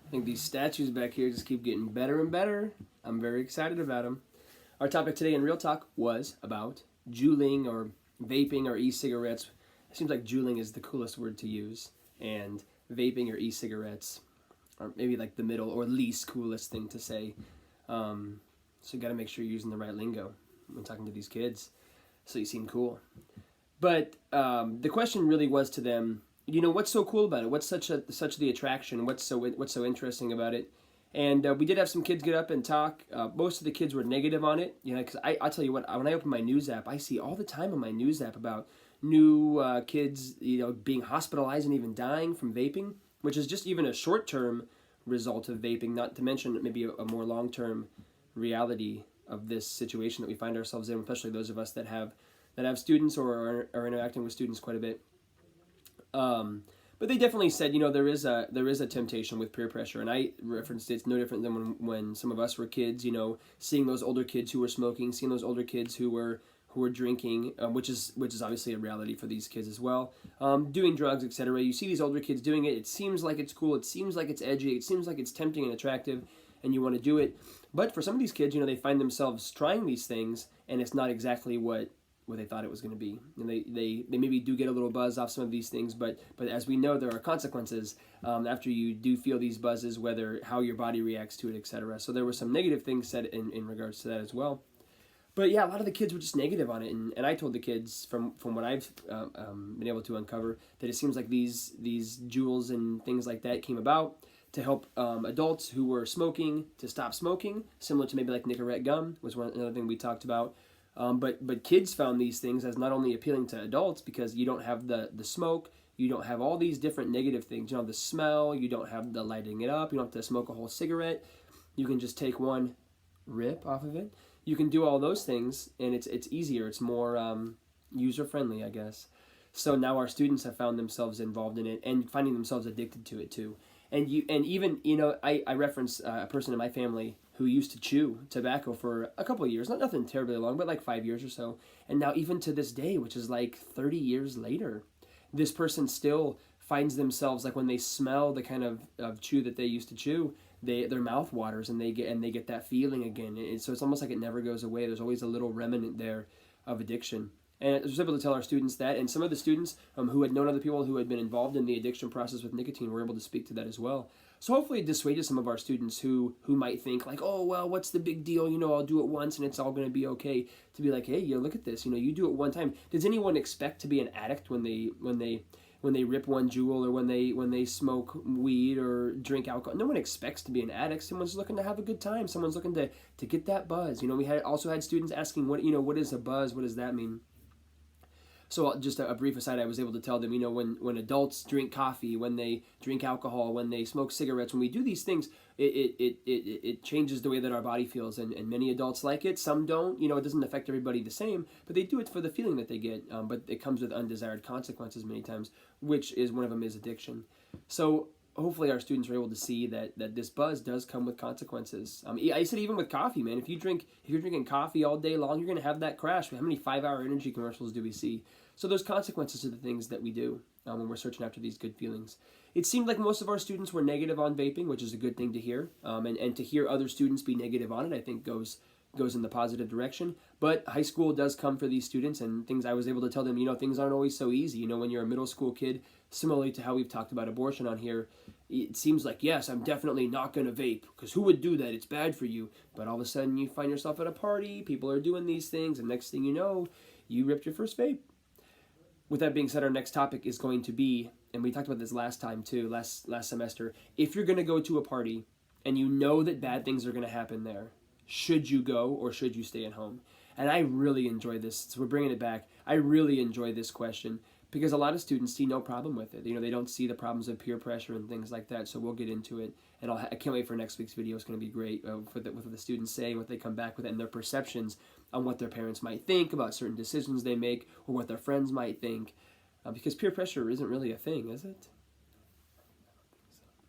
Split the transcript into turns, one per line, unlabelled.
I think these statues back here just keep getting better and better. I'm very excited about them. Our topic today in Real Talk was about juuling or vaping or e-cigarettes. It seems like juuling is the coolest word to use, and vaping or e-cigarettes are maybe like the middle or least coolest thing to say. So you got to make sure you're using the right lingo when talking to these kids, so you seem cool. But the question really was to them, what's so cool about it? What's such the attraction? What's so interesting about it? And we did have some kids get up and talk. Most of the kids were negative on it, because I'll tell you what, when I open my news app, I see all the time on my news app about new kids, being hospitalized and even dying from vaping, which is just even a short-term result of vaping, not to mention maybe a more long-term reality of this situation that we find ourselves in, especially those of us that have students or are interacting with students quite a bit. But they definitely said, there is a temptation with peer pressure, and I referenced it's no different than when some of us were kids, seeing those older kids who were smoking, seeing those older kids who were drinking, which is obviously a reality for these kids as well, doing drugs, etc. You see these older kids doing it. It seems like it's cool. It seems like it's edgy. It seems like it's tempting and attractive, and you want to do it. But for some of these kids, they find themselves trying these things, and it's not exactly what they thought it was going to be. And they maybe do get a little buzz off some of these things, but as we know, there are consequences after you do feel these buzzes, whether how your body reacts to it, etc. So there were some negative things said in regards to that as well. But yeah, a lot of the kids were just negative on it, and I told the kids from what I've been able to uncover that it seems like these Juuls and things like that came about to help adults who were smoking to stop smoking, similar to maybe like Nicorette gum was another thing we talked about. But kids found these things as not only appealing to adults because you don't have the smoke, you don't have all these different negative things. You don't have the smell, you don't have the lighting it up, you don't have to smoke a whole cigarette. You can just take one rip off of it. You can do all those things, and it's easier. It's more user-friendly, I guess. So now our students have found themselves involved in it and finding themselves addicted to it too. And even I reference a person in my family who used to chew tobacco for a couple of years, nothing terribly long, but like 5 years or so. And now even to this day, which is like 30 years later, this person still finds themselves, like when they smell the kind of chew that they used to chew, their mouth waters and they get that feeling again. And so it's almost like it never goes away. There's always a little remnant there of addiction. And I was able to tell our students that, and some of the students who had known other people who had been involved in the addiction process with nicotine were able to speak to that as well. So hopefully it dissuaded some of our students who might think like, oh, well, what's the big deal? I'll do it once and it's all going to be okay. To be like, hey, look at this. You do it one time. Does anyone expect to be an addict when they rip one Juul or when they smoke weed or drink alcohol? No one expects to be an addict. Someone's looking to have a good time. Someone's looking to get that buzz. We also had students asking what is a buzz? What does that mean? So just a brief aside, I was able to tell them, when adults drink coffee, when they drink alcohol, when they smoke cigarettes, when we do these things, it changes the way that our body feels. And many adults like it, some don't. It doesn't affect everybody the same, but they do it for the feeling that they get. But it comes with undesired consequences many times, which is one of them is addiction. So hopefully our students are able to see that this buzz does come with consequences. I said even with coffee, man, if you're drinking coffee all day long, you're going to have that crash. How many 5-hour energy commercials do we see? So there's consequences to the things that we do when we're searching after these good feelings. It seemed like most of our students were negative on vaping, which is a good thing to hear. And to hear other students be negative on it, I think goes in the positive direction. But high school does come for these students, and things I was able to tell them, things aren't always so easy. When you're a middle school kid, similarly to how we've talked about abortion on here, it seems like, yes, I'm definitely not going to vape, because who would do that? It's bad for you. But all of a sudden you find yourself at a party, people are doing these things, and next thing you know, you ripped your first vape. With that being said, our next topic is going to be, and we talked about this last time too, last semester, if you're going to go to a party and you know that bad things are going to happen there, should you go or should you stay at home? And I really enjoy this, so we're bringing it back. I really enjoy this question because a lot of students see no problem with it. They don't see the problems of peer pressure and things like that, so we'll get into it. And I can't wait for next week's video. It's going to be great with what the students say, what they come back with, and their perceptions on what their parents might think about certain decisions they make or what their friends might think. Because peer pressure isn't really a thing, is it?